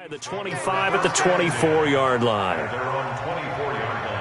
The 25 at the 24-yard line. They're on 24-yard line.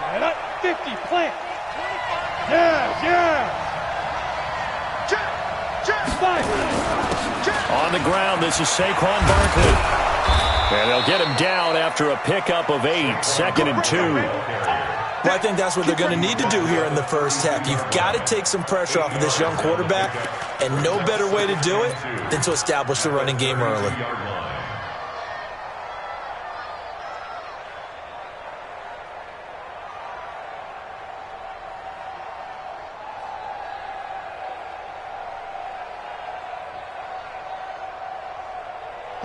And at 50, plant. Yeah. On the ground, this is Saquon Barkley. And they'll get him down after a pickup of 8, 2nd and 2. Well, I think that's what they're going to need to do here in the first half. You've got to take some pressure off of this young quarterback, and no better way to do it than to establish the running game early.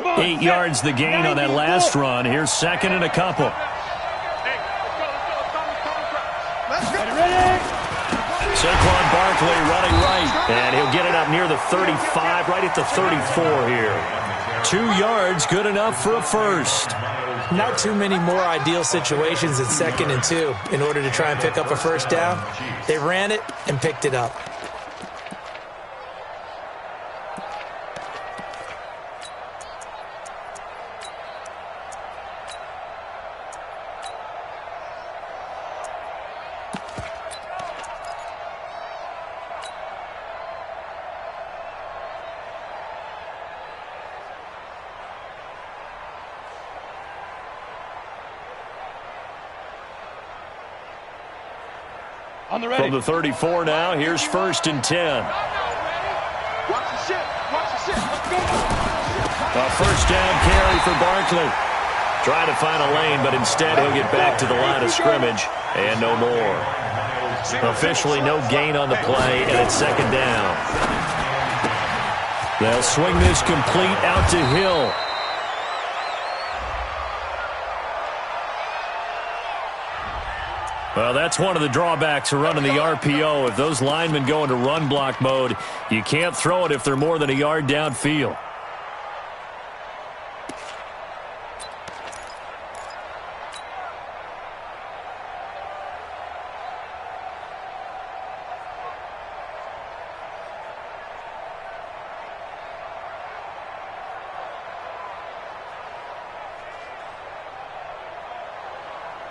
On 8 yards the gain on that last run. Here's 2nd and a couple. Saquon Barkley running right, and he'll get it up near the 35, right at the 34 here. 2 yards, good enough for a first. Not too many more ideal situations at 2nd and 2 in order to try and pick up a first down. They ran it and picked it up. From the 34 now, here's 1st and 10. A first down carry for Barkley. Trying to find a lane, but instead he'll get back to the line of scrimmage and no more. Officially no gain on the play, and it's 2nd down. They'll swing this complete out to Hill. Well, that's one of the drawbacks of running the RPO. If those linemen go into run block mode, you can't throw it if they're more than a yard downfield.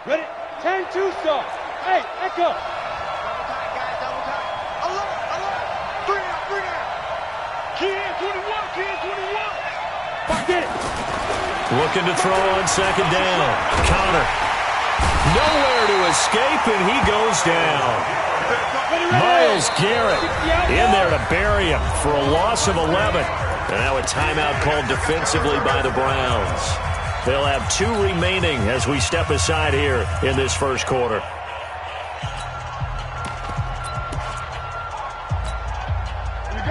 Ready? 10-2 stop. Hey, echo. Looking to throw on 2nd down. Counter. Nowhere to escape, and he goes down. Miles Garrett in there to bury him for a loss of 11. And now a timeout called defensively by the Browns. They'll have 2 remaining as we step aside here in this first quarter.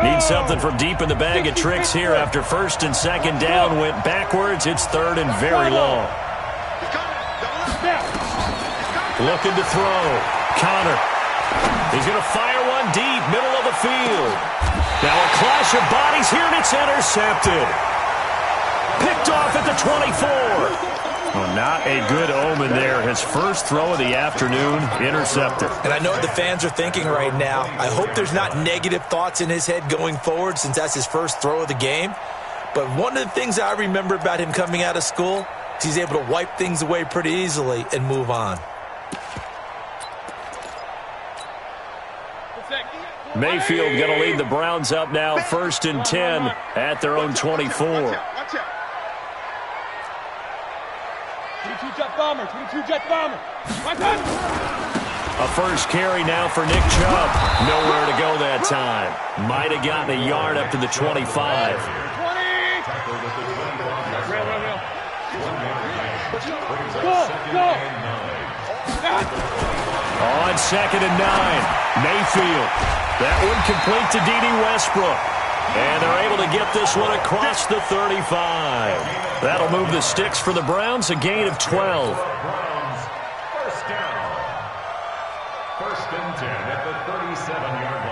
Need something from deep in the bag of tricks here after 1st and 2nd down went backwards. It's 3rd and very long. Looking to throw. Connor. He's going to fire one deep, middle of the field. Now a clash of bodies here, and it's intercepted. Picked off at the 24. Well, not a good omen there. His first throw of the afternoon, intercepted. And I know what the fans are thinking right now. I hope there's not negative thoughts in his head going forward since that's his first throw of the game. But one of the things I remember about him coming out of school is he's able to wipe things away pretty easily and move on. Mayfield going to lead the Browns up now, 1st and 10 at their own 24. 22 jet bomber, 22 jet bomber. A first carry now for Nick Chubb. Nowhere to go that time. Might have gotten a yard up to the 25. 20. Go. On 2nd and 9, Mayfield. That one complete to D.D. Westbrook. And they're able to get this one across the 35. That'll move the sticks for the Browns, a gain of 12. First down. 1st and 10 at the 37-yard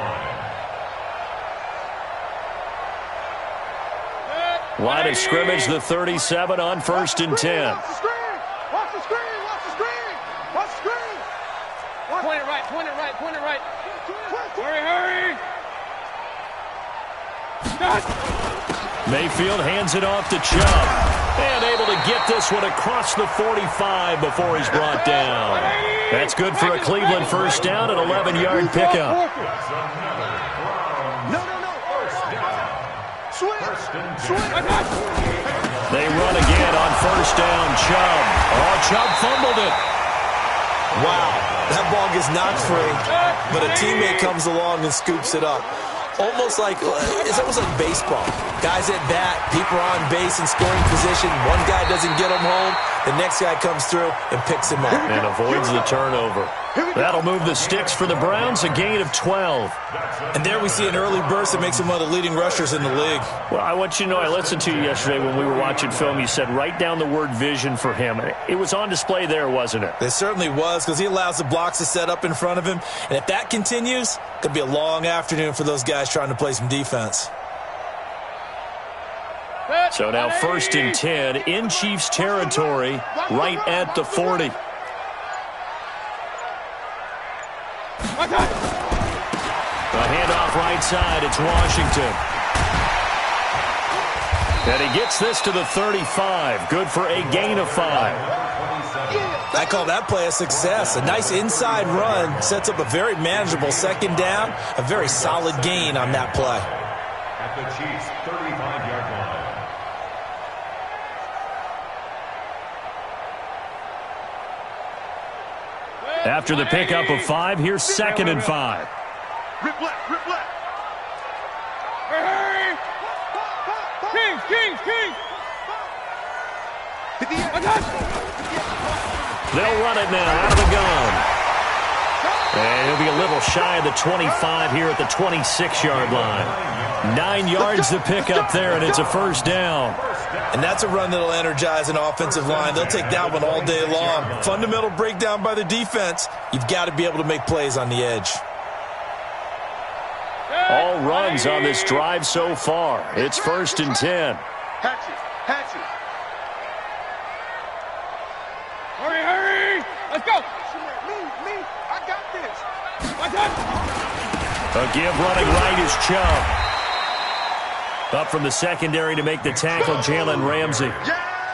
line. Line of scrimmage, the 37 on 1st and 10. Watch the screen. Point it right. Hurry. Mayfield hands it off to Chubb. And able to get this one across the 45 before he's brought down. That's good for a Cleveland first down, an 11-yard pickup. They run again on 1st down, Chubb. Oh, Chubb fumbled it. Wow, that ball gets knocked free, but a teammate comes along and scoops it up. It's almost like baseball. Guys at bat, people are on base in scoring position. One guy doesn't get him home. The next guy comes through and picks him up. And avoids the turnover. That'll move the sticks for the Browns, a gain of 12. And there we see an early burst that makes him one of the leading rushers in the league. Well, I want you to know, I listened to you yesterday when we were watching film. You said write down the word vision for him. It was on display there, wasn't it? It certainly was, because he allows the blocks to set up in front of him. And if that continues, it could be a long afternoon for those guys trying to play some defense. So now 1st and 10 in Chiefs territory, right at the 40. A handoff right side, it's Washington. And he gets this to the 35, good for a gain of 5. I call that play a success. A nice inside run sets up a very manageable 2nd down, a very solid gain on that play. At the Chiefs' 35-yard line. After the pickup of 5, here's 2nd and 5. Rip left. Hurry. Kings. They'll run it now out of the gun. And he'll be a little shy of the 25 here at the 26-yard line. 9 yards to pick up there, and it's a 1st down. And that's a run that'll energize an offensive line. They'll take that one all day long. Fundamental breakdown by the defense. You've got to be able to make plays on the edge. All runs on this drive so far. It's 1st and 10. Hatchet. Hurry. Let's go. Me. I got this. A give running right is Chubb. Up from the secondary to make the tackle, Jalen Ramsey.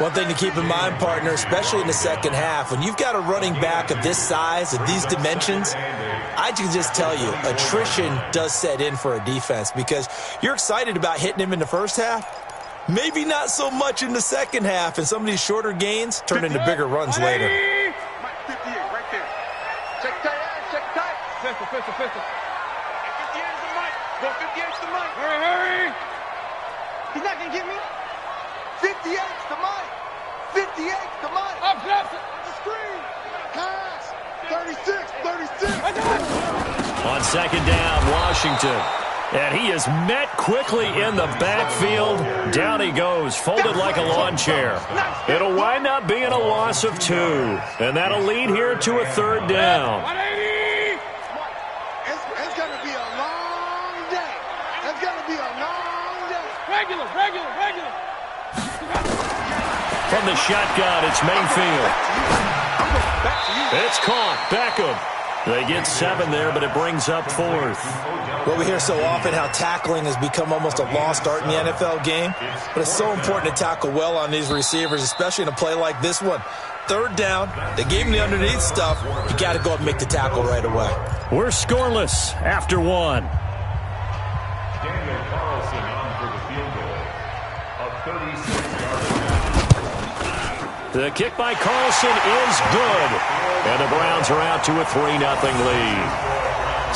One thing to keep in mind, partner, especially in the 2nd half, when you've got a running back of this size, of these dimensions, I can just tell you, attrition does set in for a defense because you're excited about hitting him in the 1st half. Maybe not so much in the 2nd half, and some of these shorter gains turn into bigger runs later. 58 right there. Check tight. Pistol. 58 is the mic. Go 58 is the mic. Hurry. He's not going to get me. 58's the mic. 58's the mic. Up, the screen. Pass. 36. On 2nd down, Washington. And he is met quickly in the backfield. Down he goes, folded like a lawn chair. It'll wind up being a loss of 2. And that'll lead here to a 3rd down. It's going to be a long day. Regular. From the shotgun, it's Mayfield. It's caught. Beckham. They get 7 there, but it brings up 4th. Well, we hear so often how tackling has become almost a lost art in the NFL game, but it's so important to tackle well on these receivers, especially in a play like this one. 3rd down, they gave him the underneath stuff. You got to go and make the tackle right away. We're scoreless after 1. The kick by Carlson is good. And the Browns are out to a 3-0 lead.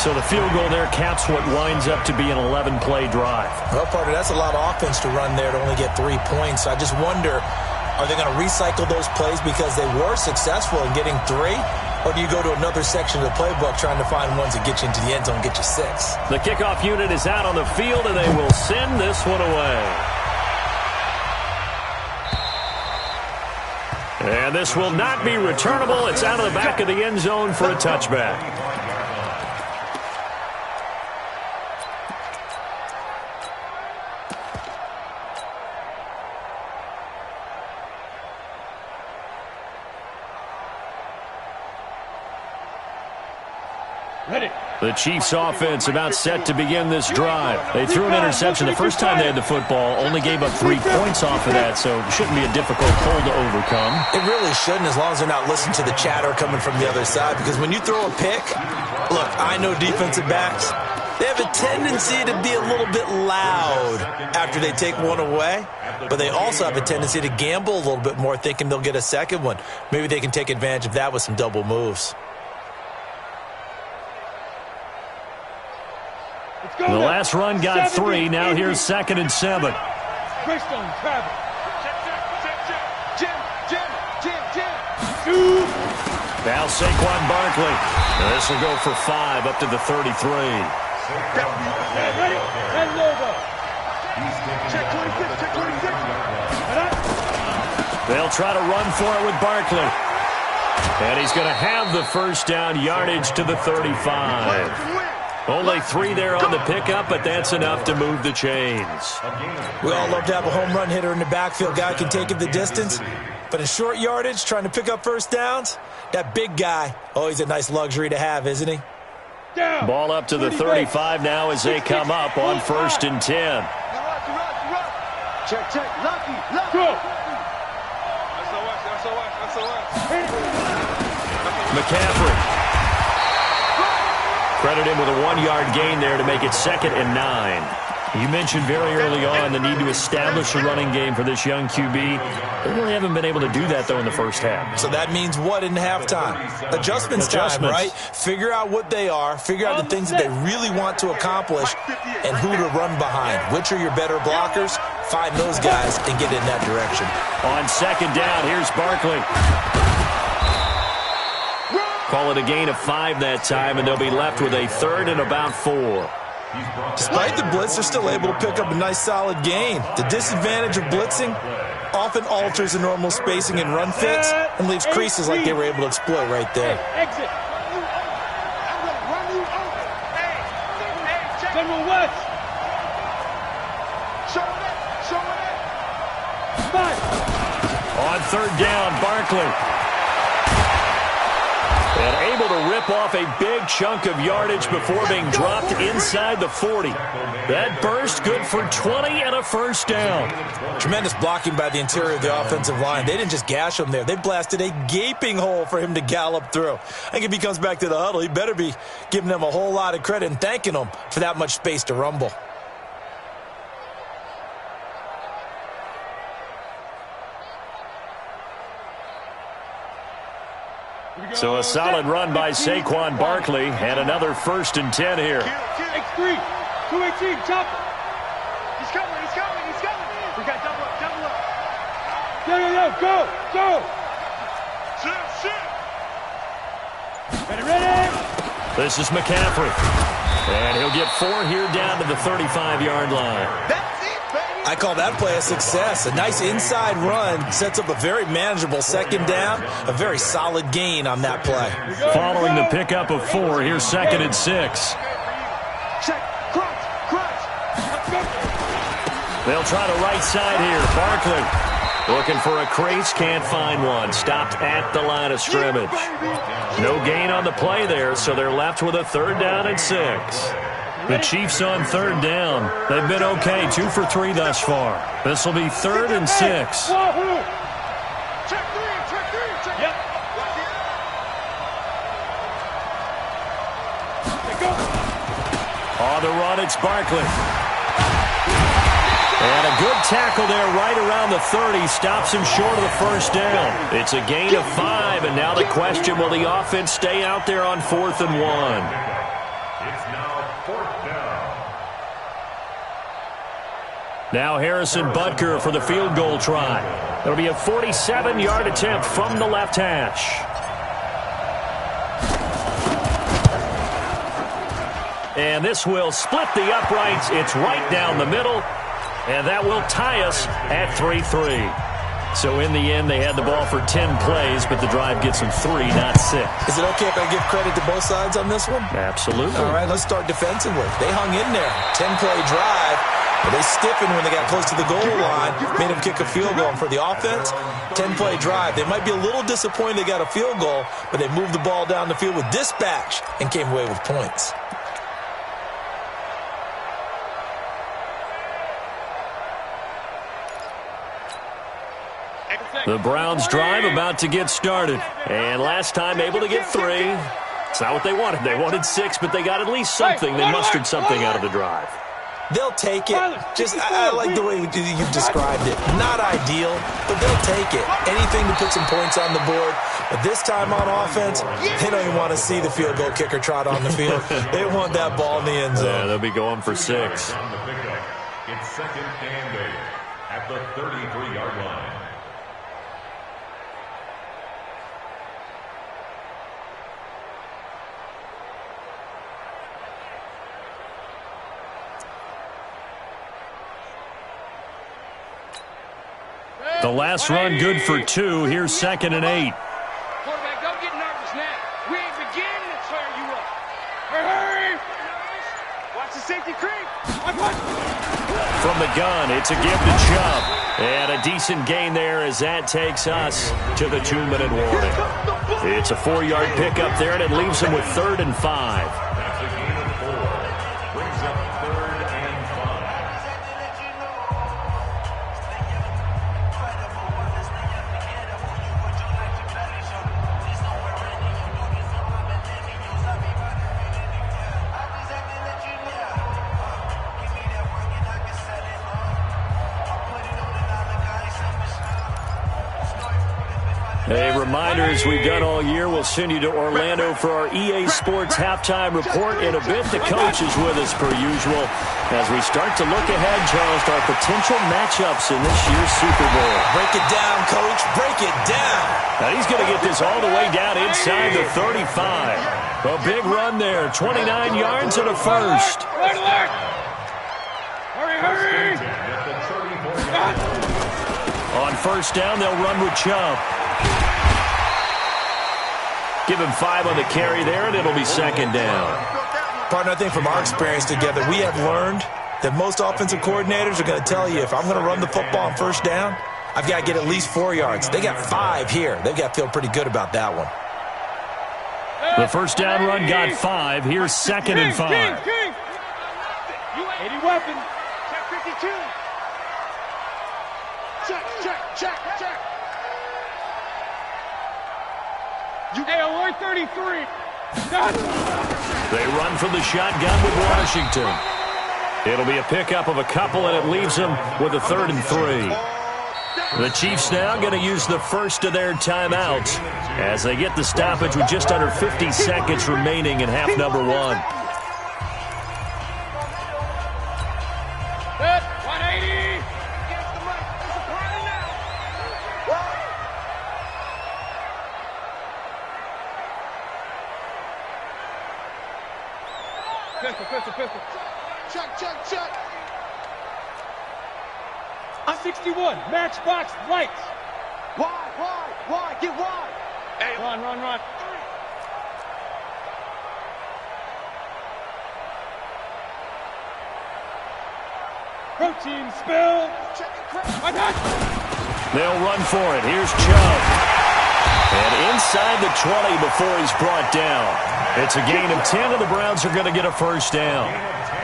So the field goal there caps what winds up to be an 11-play drive. Well, partner, that's a lot of offense to run there to only get 3 points. I just wonder, are they going to recycle those plays because they were successful in getting 3? Or do you go to another section of the playbook trying to find ones that get you into the end zone and get you 6? The kickoff unit is out on the field, and they will send this one away. And this will not be returnable. It's out of the back of the end zone for a touchback. The Chiefs offense about set to begin this drive. They threw an interception the first time they had the football, only gave up 3 points off of that, so it shouldn't be a difficult hole to overcome. It really shouldn't, as long as they're not listening to the chatter coming from the other side, because when you throw a pick, look, I know defensive backs, they have a tendency to be a little bit loud after they take one away, but they also have a tendency to gamble a little bit more, thinking they'll get a second one. Maybe they can take advantage of that with some double moves. The last run got 3. Now here's 2nd and 7. Greystone, travel. Now Saquon Barkley. This will go for 5 up to the 33. Ready? And over. Check 26, check 26. They'll try to run for it with Barkley. And he's going to have the first down, yardage to the 35. Only 3 there on the pickup, but that's enough to move the chains. We all love to have a home run hitter in the backfield. Guy can take it the distance. But in short yardage, trying to pick up first downs, that big guy, always a nice luxury to have, isn't he? Ball up to the 35 now as they come up on 1st and 10. Check, check. Lucky. Go. McCaffrey. Credit him with a 1-yard gain there to make it 2nd and 9. You mentioned very early on the need to establish a running game for this young QB. They really haven't been able to do that, though, in the first half. So that means what in halftime? Adjustments time, right? Figure out what they are, figure out the things that they really want to accomplish, and who to run behind. Which are your better blockers? Find those guys and get in that direction. On 2nd down, here's Barkley. Call it a gain of 5 that time, and they'll be left with a 3rd and about 4. Despite the blitz, they're still able to pick up a nice, solid gain. The disadvantage of blitzing often alters the normal spacing and run fits and leaves creases like they were able to exploit right there. Exit. General West. Show it. 5. On 3rd down, Barkley. And able to rip off a big chunk of yardage before being dropped inside the 40. That burst good for 20 and a first down. Tremendous blocking by the interior of the offensive line. They didn't just gash him there. They blasted a gaping hole for him to gallop through. I think if he comes back to the huddle, he better be giving them a whole lot of credit and thanking them for that much space to rumble. So a solid run by Saquon Barkley, and another 1st and 10 here. X3, 218, chopper. He's coming. We got double up. Yo, go. Shit. Ready. This is McCaffrey. And he'll get 4 here down to the 35-yard line. I call that play a success. A nice inside run sets up a very manageable 2nd down, a very solid gain on that play. Following the pickup of 4, here's 2nd and 6. Check, crunch. They'll try the right side here. Barkley looking for a crease, can't find one. Stopped at the line of scrimmage. No gain on the play there, so they're left with a 3rd down and 6. The Chiefs on 3rd down. They've been okay, 2 for 3 thus far. This will be 3rd and 6. Check 3. Yep. On the run, it's Barkley. And a good tackle there right around the 30. Stops him short of the first down. It's a gain of 5, and now the question, will the offense stay out there on 4th and 1? It's now 4th down. Now Harrison Butker for the field goal try. It'll be a 47-yard attempt from the left hash. And this will split the uprights. It's right down the middle. And that will tie us at 3-3. So in the end, they had the ball for 10 plays, but the drive gets them 3, not 6. Is it okay if I give credit to both sides on this one? Absolutely. All right, let's start defensively. They hung in there. 10-play drive. But they stiffened when they got close to the goal line, made them kick a field goal. And for the offense, 10-play drive. They might be a little disappointed they got a field goal, but they moved the ball down the field with dispatch and came away with points. The Browns drive about to get started. And last time able to get 3. It's not what they wanted. They wanted 6, but they got at least something. They mustered something out of the drive. They'll take it. I like the way you've described it. Not ideal, but they'll take it. Anything to put some points on the board. But this time on offense, they don't even want to see the field goal kicker trot on the field. They want that ball in the end zone. Yeah, they'll be going for 6. It's 2nd and 8 at the 33-yard line. The last run good for 2. Here's 2nd and 8. Quarterback, don't get nervous now. We ain't beginning to tear you up. Hurry! Watch the safety creep. From the gun, it's a give to Chubb. And a decent gain there as that takes us to the 2-minute warning. It's a 4-yard pickup there, and it leaves them with 3rd and 5. That's a gain of 4. Brings up 3rd and 5. A reminder, as we've done all year, we'll send you to Orlando for our EA Sports halftime report in a bit. The coach is with us per usual as we start to look ahead, Charles, to our potential matchups in this year's Super Bowl. Break it down, Coach. Break it down. Now he's going to get this all the way down inside the 35. A big run there, 29 yards and a first. Hurry! On first down, they'll run with Chubb. Give him 5 on the carry there, and it'll be 2nd down. Partner, I think from our experience together, we have learned that most offensive coordinators are going to tell you, if I'm going to run the football on first down, I've got to get at least 4 yards. They got 5 here. They've got to feel pretty good about that one. The first down run got 5. Here's 2nd and 5. 80 weapon. Check 52. Check. Hey, alert 33. They run from the shotgun with Washington. It'll be a pickup of a couple, and it leaves them with a 3rd and 3. The Chiefs now going to use the first of their timeouts as they get the stoppage with just under 50 seconds remaining in half number 1. 180. Pistol. Check. I'm 61. Matchbox lights. Why? Get wide. Hey, run. Protein spill. They'll run for it. Here's Chubb. And inside the 20 before he's brought down. It's a gain of 10, and the Browns are going to get a first down.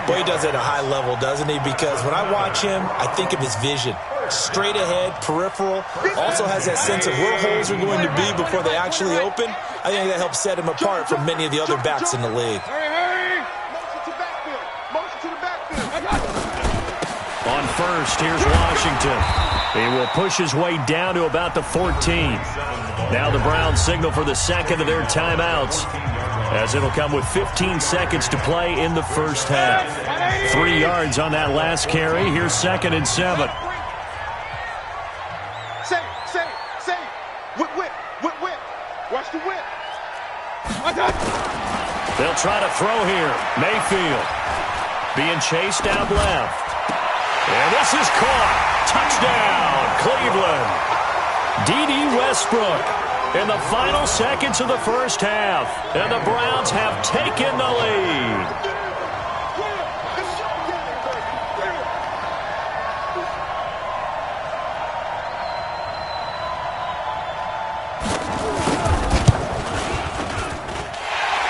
Boy, he does it at a high level, doesn't he? Because when I watch him, I think of his vision. Straight ahead, peripheral. Also has that sense of where holes are going to be before they actually open. I think that helps set him apart from many of the other backs in the league. Hurry. On first, first. Here's Washington. He will push his way down to about the 14. Now the Browns signal for the second of their timeouts, as it'll come with 15 seconds to play in the first half. 3 yards on that last carry. Here's 2nd and 7. Say. Whip. Watch the whip. They'll try to throw here. Mayfield being chased out left. And this is caught. Touchdown, Cleveland. D.D. Westbrook in the final seconds of the first half. And the Browns have taken the lead.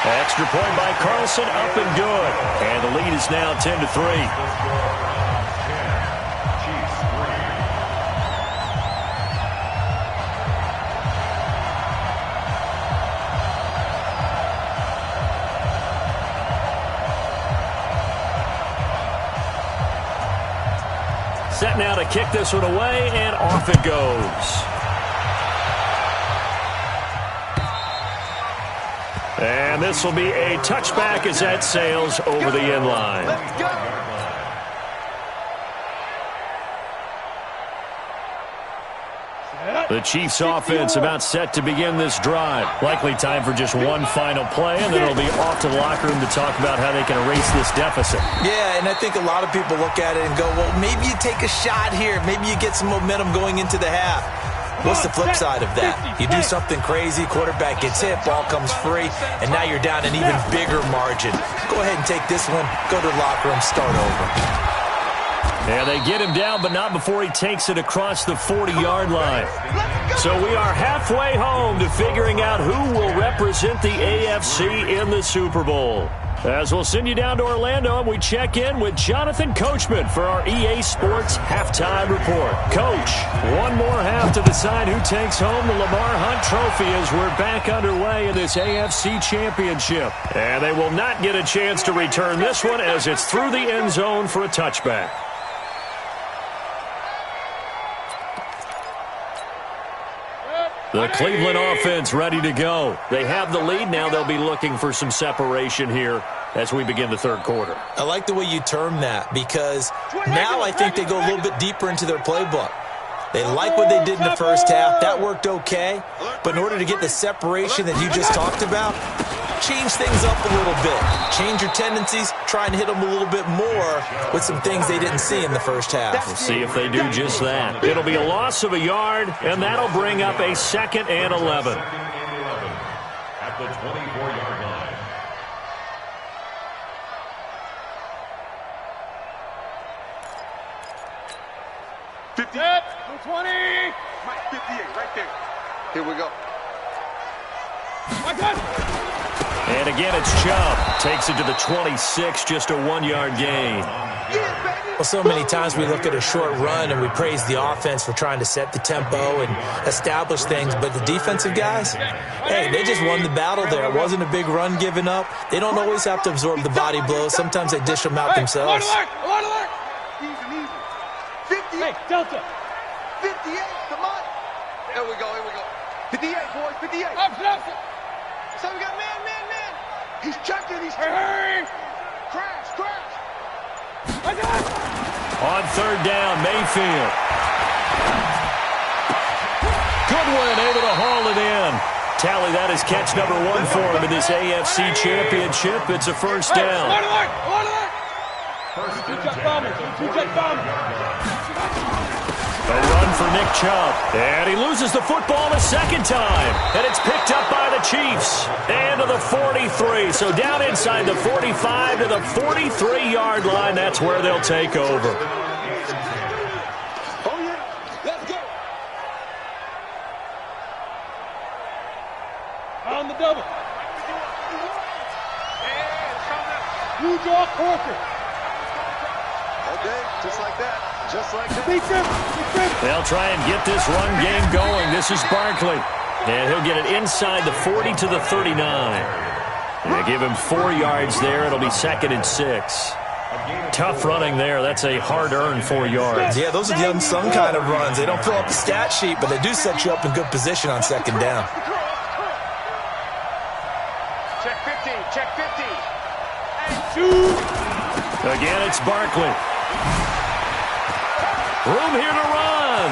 Extra point by Carlson, up and good. And the lead is now 10-3. Set now to kick this one away, and off it goes. And this will be a touchback as that sails over the end line. The Chiefs offense about set to begin this drive. Likely time for just one final play, and then it'll be off to the locker room to talk about how they can erase this deficit. Yeah, and I think a lot of people look at it and go, well, maybe you take a shot here. Maybe you get some momentum going into the half. What's the flip side of that? You do something crazy, quarterback gets hit, ball comes free, and now you're down an even bigger margin. Go ahead and take this one, go to the locker room, start over. Yeah, they get him down, but not before he takes it across the 40-yard line. So we are halfway home to figuring out who will represent the AFC in the Super Bowl. As we'll send you down to Orlando, and we check in with Jonathan Coachman for our EA Sports Halftime Report. Coach, one more half to decide who takes home the Lamar Hunt Trophy as we're back underway in this AFC Championship. And they will not get a chance to return this one as it's through the end zone for a touchback. The Cleveland offense ready to go. They have the lead. Now they'll be looking for some separation here as we begin the third quarter. I like the way you term that, because now I think they go a little bit deeper into their playbook. They like what they did in the first half. That worked okay. But in order to get the separation that you just talked about, change things up a little bit. Change your tendencies. Try and hit them a little bit more with some things they didn't see in the first half. We'll see if they do just that. It'll be a loss of a yard, and that'll bring up a 2nd and 11. At the 24-yard line. Set, 20. 58, right there. Here we go. And again, it's Chubb. Takes it to the 26, just a 1-yard gain. Well, so many times we look at a short run and we praise the offense for trying to set the tempo and establish things, but the defensive guys, hey, they just won the battle there. It wasn't a big run given up. They don't always have to absorb the body blows. Sometimes they dish them out themselves. Easy. 58. Hey, Delta. 58, come on. Here we go. 58, boys, 58. Option. So we got man. He's checking, hurry. Crash. On third down, Mayfield. Goodwin able to haul it in. Tally, that is catch number 1 for him in this AFC Championship. It's a first down. A run for Nick Chubb. And he loses the football a second time. And it's picked up by the Chiefs. And to the 43. So down inside the 45 to the 43-yard line. That's where they'll take over. Oh, yeah. Let's go. On the double. You draw Corker. Okay, just like that. They'll try and get this run game going. This is Barkley. And he'll get it inside the 40 to the 39. They give him 4 yards there. It'll be 2nd and 6. Tough running there. That's a hard-earned 4 yards. Yeah, those are the unsung kind of runs. They don't fill up the stat sheet, but they do set you up in good position on second down. Check 50, check 50. Again, it's Barkley. Room here to run.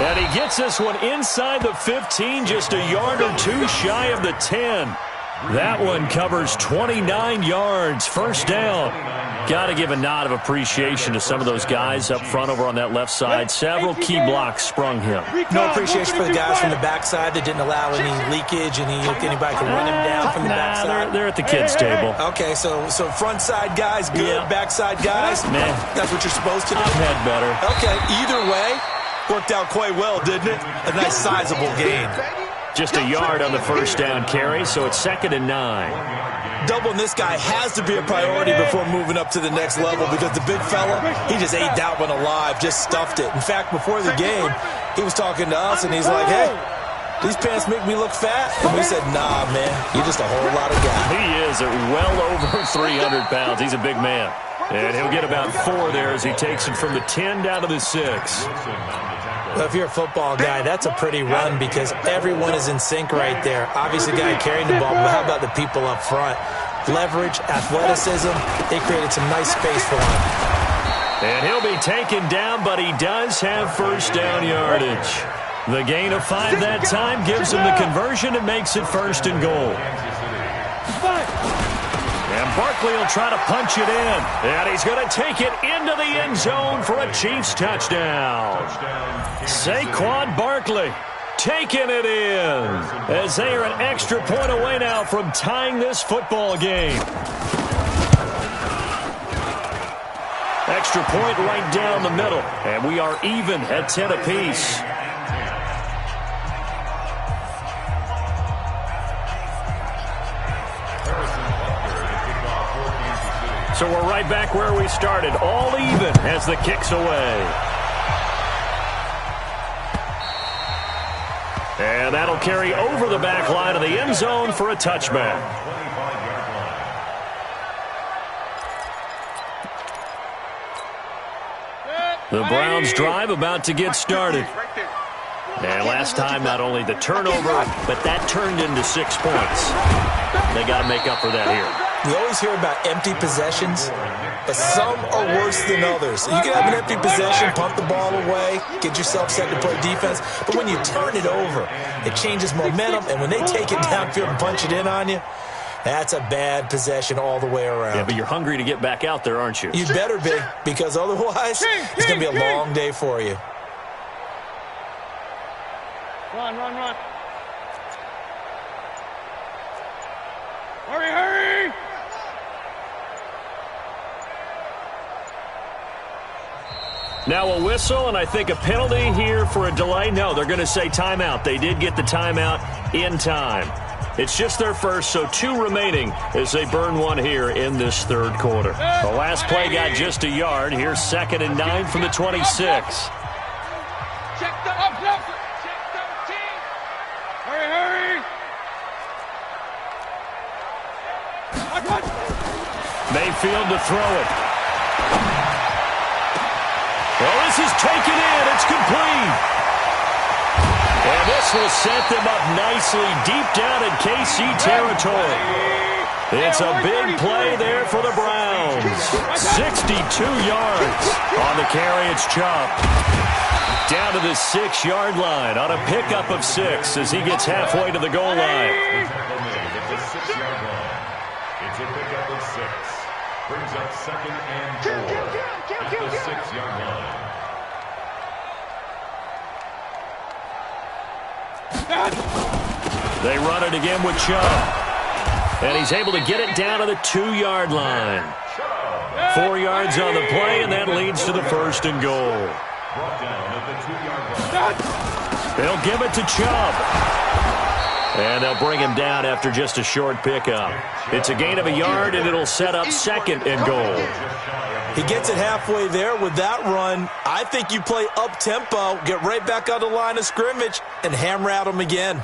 And he gets this one inside the 15, just a yard or two shy of the 10. That one covers 29 yards. First down. Got to give a nod of appreciation to some of those guys up front over on that left side. Several key blocks sprung him. No appreciation for the guys from the backside that didn't allow any leakage, and anybody could run him down from the backside. They're at the kids' table. Okay, so front side guys good, Yeah. backside guys, Man. that's what you're supposed to do? I've had better. Okay, either way, worked out quite well, didn't it? A nice sizable gain. Just a yard on the first down carry, so it's 2nd and 9. Doubling this guy has to be a priority before moving up to the next level, because the big fella, he just ate that one alive, just stuffed it. In fact, before the game, he was talking to us, and he's like, hey, these pants make me look fat. And we said, nah, man, you're just a whole lot of guy. He is at well over 300 pounds. He's a big man. And he'll get about 4 there as he takes it from the 10 down to the 6. Well, if you're a football guy, that's a pretty run because everyone is in sync right there. Obviously, the guy carrying the ball, but how about the people up front? Leverage, athleticism, they created some nice space for him. And he'll be taken down, but he does have first down yardage. The gain of 5 that time gives him the conversion and makes it 1st and goal. And Barkley will try to punch it in. And he's going to take it into the end zone for a Chiefs touchdown. Saquon Barkley taking it in as they are an extra point away now from tying this football game. Extra point right down the middle. And we are even at 10 apiece. So we're right back where we started, all even as the kick's away. And that'll carry over the back line of the end zone for a touchback. The Browns drive about to get started. And last time, not only the turnover, but that turned into 6 points. They got to make up for that here. We always hear about empty possessions, but some are worse than others. You can have an empty possession, pump the ball away, get yourself set to play defense, but when you turn it over, it changes momentum, and when they take it downfield and punch it in on you, that's a bad possession all the way around. Yeah, but you're hungry to get back out there, aren't you? You better be, because otherwise, it's going to be a long day for you. Run, run, run. Hurry, hurry! Now a whistle, and I think a penalty here for a delay. No, they're going to say timeout. They did get the timeout in time. It's just their first, so 2 remaining as they burn one here in this 3rd quarter. The last play got just a yard. Here's 2nd and 9 from the 26. Check the up, check 13. Hurry, hurry! Mayfield to throw it. Well, this is taken in. It's complete. And this will set them up nicely deep down in KC territory. It's a big play there for the Browns. 62 yards. On the carry, it's Chubb. Down to the 6-yard line on a pickup of 6 as he gets halfway to the goal line. It's a pickup of 6. Brings up 2nd and 4 at the 6-yard line. They run it again with Chubb. And he's able to get it down to the 2-yard line. 4 yards on the play, and that leads to the 1st and goal. Brought down at the 2-yard line. They'll give it to Chubb. And they'll bring him down after just a short pickup. It's a gain of a yard, and it'll set up 2nd and goal. He gets it halfway there with that run. I think you play up-tempo, get right back on the line of scrimmage, and hammer at him again.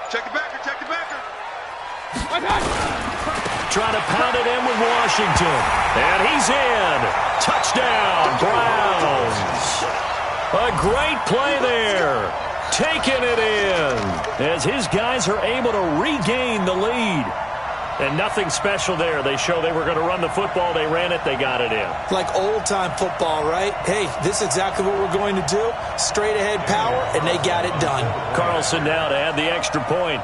Check the backer, check the backer. Trying to pound it in with Washington. And he's in. Touchdown, Browns. A great play there. Taking it in as his guys are able to regain the lead. And nothing special there. They show they were going to run the football. They ran it. They got it in. Like old-time football, right? Hey, this is exactly what we're going to do. Straight-ahead power, and they got it done. Carlson now to add the extra point.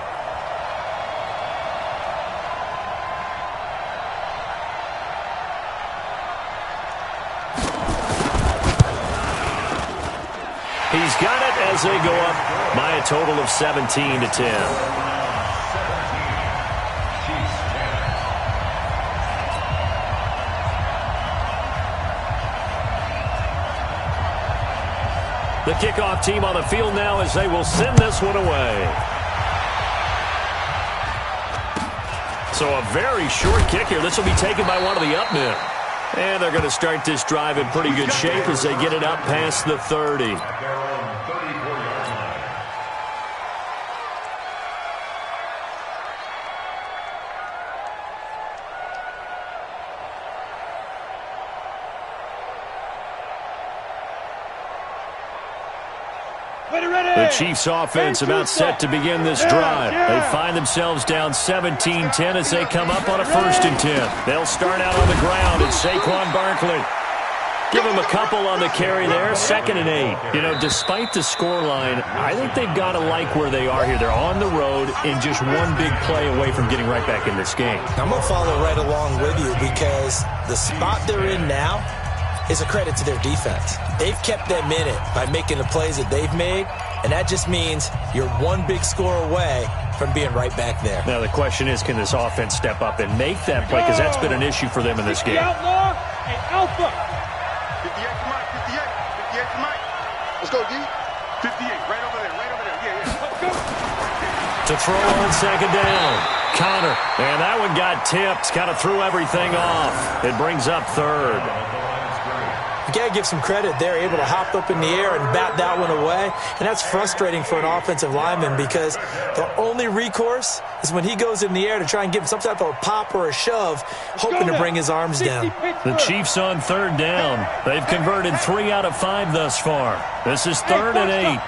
He's got it as they go up by a total of 17-10. The kickoff team on the field now as they will send this one away. So a very short kick here. This will be taken by one of the up men. And they're going to start this drive in pretty good shape as they get it up past the 30. The Chiefs offense about set to begin this drive. They find themselves down 17-10 as they come up on a 1st and 10. They'll start out on the ground. It's Saquon Barkley. Give him a couple on the carry there. 2nd and 8. You know, despite the scoreline, I think they've got to like where they are here. They're on the road and just one big play away from getting right back in this game. I'm going to follow right along with you because the spot they're in now is a credit to their defense. They've kept them in it by making the plays that they've made, and that just means you're one big score away from being right back there. Now the question is, can this offense step up and make that play? Because that's been an issue for them in this game. Outlaw and Alpha. 58 to Mike, 58. 58 to Mike. Let's go, D. 58, right over there, right over there. Yeah. Let's go. To throw on 2nd down. Connor. And that one got tipped. Kind of threw everything off. It brings up 3rd. You got to give some credit. They're able to hop up in the air and bat that one away. And that's frustrating for an offensive lineman because the only recourse is when he goes in the air to try and give him some type of a pop or a shove, hoping to bring his arms down. The Chiefs on 3rd down. They've converted 3 out of 5 thus far. This is 3rd and 8.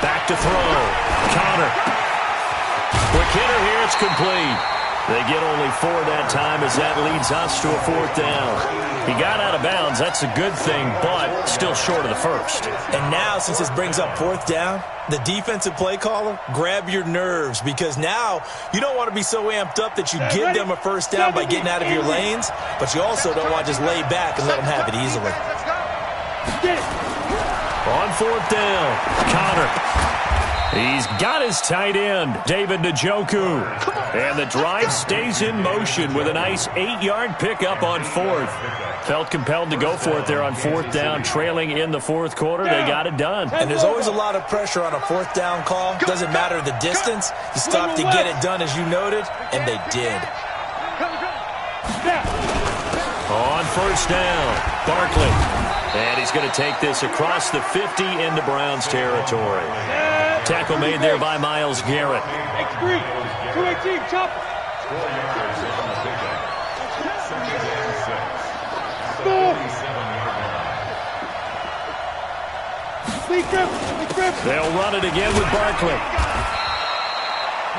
Back to throw. Connor. Quick hitter here. It's complete. They get only 4 that time as that leads us to a 4th down. He got out of bounds. That's a good thing, but still short of the 1st. And now, since this brings up 4th down, the defensive play caller, grab your nerves because now you don't want to be so amped up that you give them a 1st down by getting out of your lanes, but you also don't want to just lay back and let them have it easily. On 4th down, Connor. He's got his tight end, David Njoku. And the drive stays in motion with a nice 8-yard pickup on 4th. Felt compelled to go for it there on 4th down, trailing in the 4th quarter. They got it done. And there's always a lot of pressure on a 4th down call. Doesn't matter the distance. You stop to get it done, as you noted, and they did. On 1st down, Barkley. And he's going to take this across the 50 into Browns territory. Tackle made there by Myles Garrett. X3, 218, chop. 4 yards on the pickup. 2nd and 6. 47-yard line. They'll run it again with Barkley.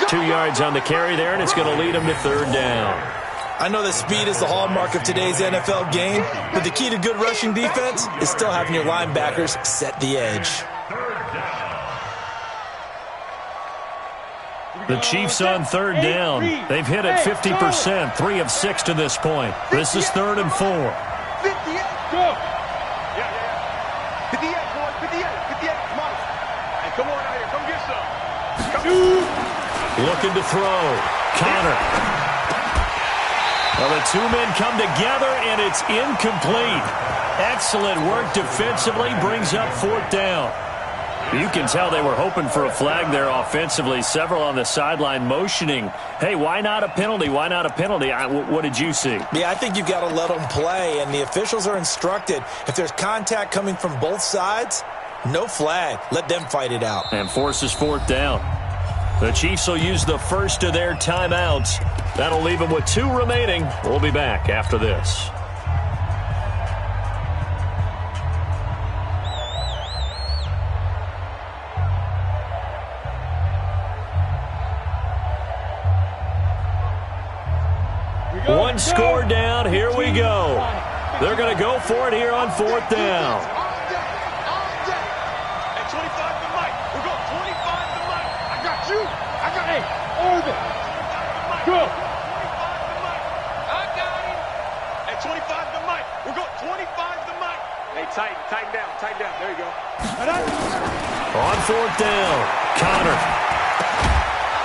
2 yards on the carry there, and it's going to lead them to 3rd down. I know that speed is the hallmark of today's NFL game, but the key to good rushing defense is still having your linebackers set the edge. The Chiefs on 3rd down. They've hit it 50%, 3 of 6 to this point. This is 3rd and 4. 58, go. Yeah. 58, boys, 58, 58. Come on. Hey, come on out here. Come get some. Looking to throw. Connor. Well, the 2 men come together, and it's incomplete. Excellent work defensively, brings up 4th down. You can tell they were hoping for a flag there offensively. Several on the sideline motioning, hey, why not a penalty? Why not a penalty? What did you see? Yeah, I think you've got to let them play, and the officials are instructed if there's contact coming from both sides, No flag. Let them fight it out. And forces fourth down. The Chiefs will use the first of their timeouts. That'll leave them with 2 remaining. We'll be back after this. One score down. Here we go. They're going to go for it here on fourth down. At 25 to Mike. We're going 25 to Mike. I got you. I got hey, over. Go. 25 to Mike. I got him. At 25 to Mike. We're going 25 to Mike. Hey, tighten down. There you go. On fourth down, Connor.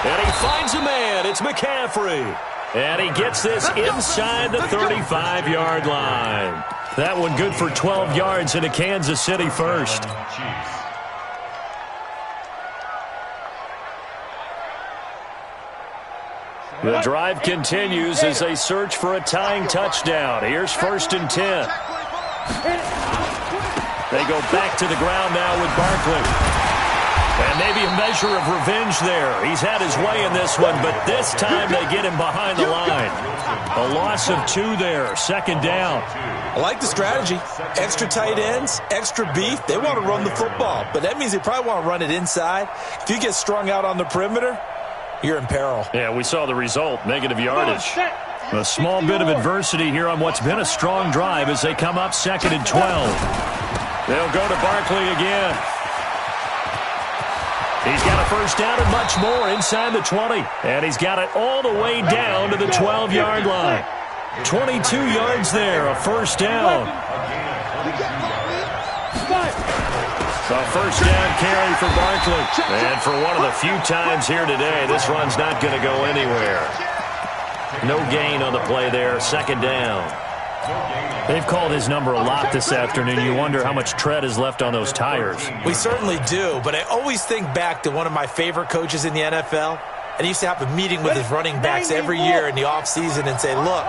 And he finds a man. It's McCaffrey. And he gets this inside the 35-yard line. That one good for 12 yards into Kansas City first. The drive continues as they search for a tying touchdown. Here's 1st and 10. They go back to the ground now with Barkley. And maybe a measure of revenge there. He's had his way in this one, but this time they get him behind the line. A loss of 2 there, 2nd down. I like the strategy. Extra tight ends, extra beef. They want to run the football, but that means they probably want to run it inside. If you get strung out on the perimeter, you're in peril. Yeah, we saw the result, negative yardage. A small bit of adversity here on what's been a strong drive as they come up 2nd and 12. They'll go to Barkley again. He's got a first down and much more inside the 20. And he's got it all the way down to the 12-yard line. 22 yards there, a first down. A first down carry for Barkley. And for one of the few times here today, this run's not going to go anywhere. No gain on the play there, 2nd down. They've called his number a lot this afternoon. You wonder how much tread is left on those tires. We certainly do, but I always think back to one of my favorite coaches in the NFL. And he used to have a meeting with his running backs every year in the offseason and say, look,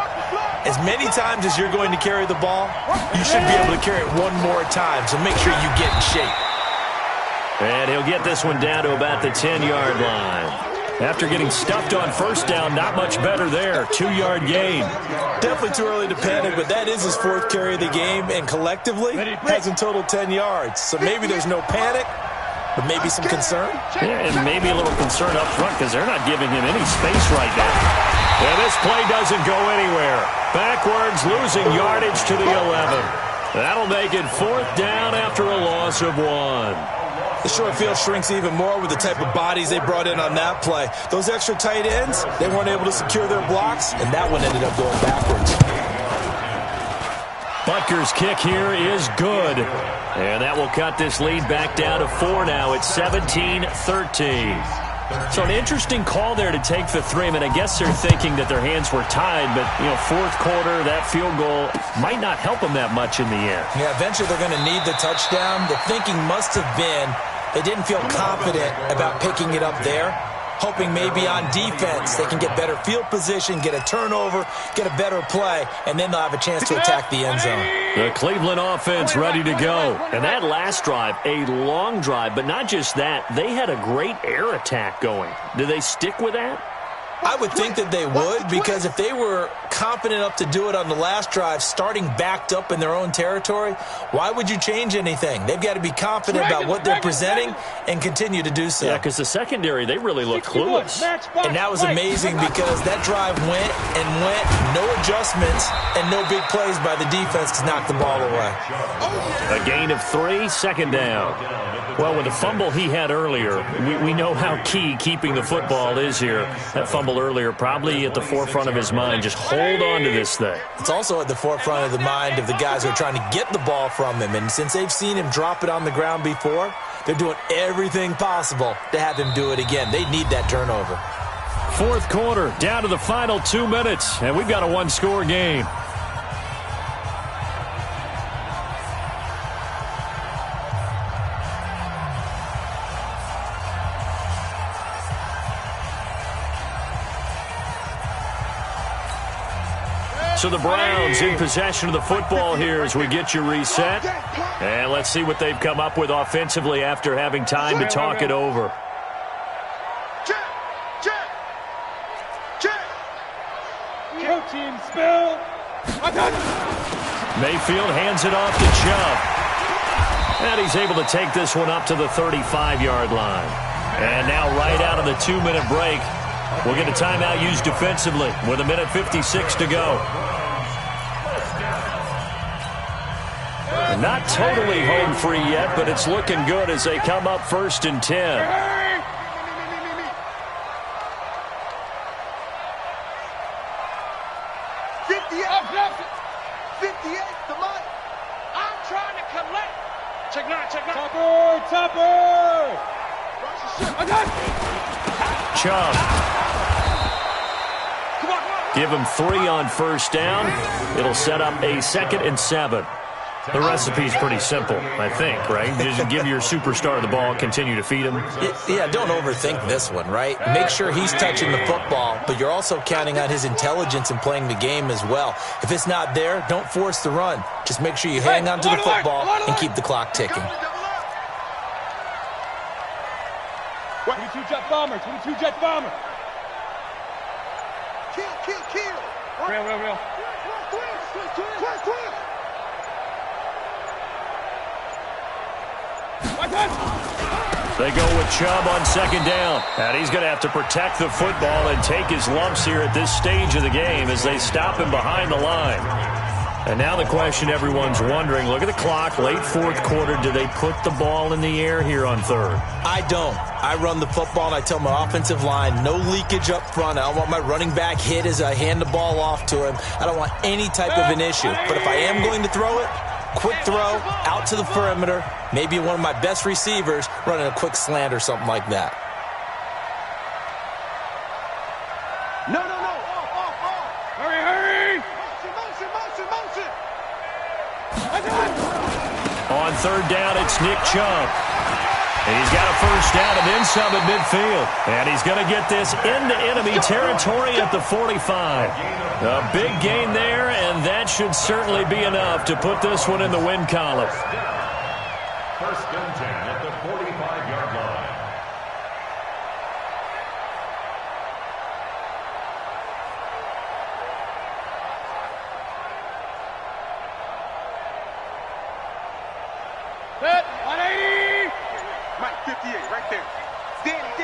as many times as you're going to carry the ball, you should be able to carry it one more time, so make sure you get in shape. And he'll get this one down to about the 10-yard line. After getting stuffed on first down, not much better there. 2-yard gain. Definitely too early to panic, but that is his 4th carry of the game, and collectively has in total 10 yards. So maybe there's no panic, but maybe some concern. Yeah, and maybe a little concern up front because they're not giving him any space right now. And this play doesn't go anywhere. Backwards, losing yardage to the 11. That'll make it 4th down after a loss of 1. The short field shrinks even more with the type of bodies they brought in on that play. Those extra tight ends, they weren't able to secure their blocks, and that one ended up going backwards. Butker's kick here is good. And that will cut this lead back down to 4 now. It's 17-13. So an interesting call there to take the 3. I mean, I guess they're thinking that their hands were tied, but, 4th quarter, that field goal might not help them that much in the end. Yeah, eventually they're going to need the touchdown. The thinking must have been they didn't feel confident about picking it up there, hoping maybe on defense they can get better field position, get a turnover, get a better play, and then they'll have a chance to attack the end zone. The Cleveland offense ready to go. And that last drive, a long drive, but not just that, they had a great air attack going. Do they stick with that? I would think that they would, because if they were confident enough to do it on the last drive, starting backed up in their own territory, why would you change anything? They've got to be confident about what they're presenting and continue to do so. Yeah, because the secondary, they really looked clueless. And that was amazing because that drive went and went, no adjustments, and no big plays by the defense to knock the ball away. A gain of 3, 2nd down. Well, with the fumble he had earlier, we know how key keeping the football is here. That fumble earlier probably at the forefront of his mind. Just hold on to this thing. It's also at the forefront of the mind of the guys who are trying to get the ball from him. And since they've seen him drop it on the ground before, they're doing everything possible to have him do it again. They need that turnover. 4th quarter, down to the final 2 minutes, and we've got a 1-score game. So the Browns in possession of the football here as we get you reset. And let's see what they've come up with offensively after having time to talk it over. Team spill. Mayfield hands it off to Chubb. And he's able to take this one up to the 35-yard line. And now right out of the 2-minute break, we'll get a timeout used defensively with 1:56 to go. Not totally home free yet, but it's looking good as they come up 1st and 10. Chubb. Give him 3 on 1st down. It'll set up a 2nd and 7. The recipe's pretty simple, I think, right? Just give your superstar the ball, continue to feed him. Yeah, don't overthink this one, right? Make sure he's touching the football, but you're also counting on his intelligence in playing the game as well. If it's not there, don't force the run. Just make sure you hang on to the football and keep the clock ticking. 22 jet bomber, 22 jet bomber. Kill. Real. Twist. They go with Chubb on 2nd down. And he's going to have to protect the football and take his lumps here at this stage of the game as they stop him behind the line. And now the question everyone's wondering, look at the clock, late 4th quarter. Do they put the ball in the air here on 3rd? I don't. I run the football, and I tell my offensive line, no leakage up front. I don't want my running back hit as I hand the ball off to him. I don't want any type of an issue. But if I am going to throw it, quick throw, out to the perimeter, maybe one of my best receivers running a quick slant or something like that. No. Hurry. Motion. On 3rd down, it's Nick Chubb. And he's got a 1st down and then some at midfield. And he's going to get this into enemy territory at the 45. A big gain there, and that should certainly be enough to put this one in the win column. 1st and 10 at the 45-yard line. Set, 180. Mike 58, right there. Danny.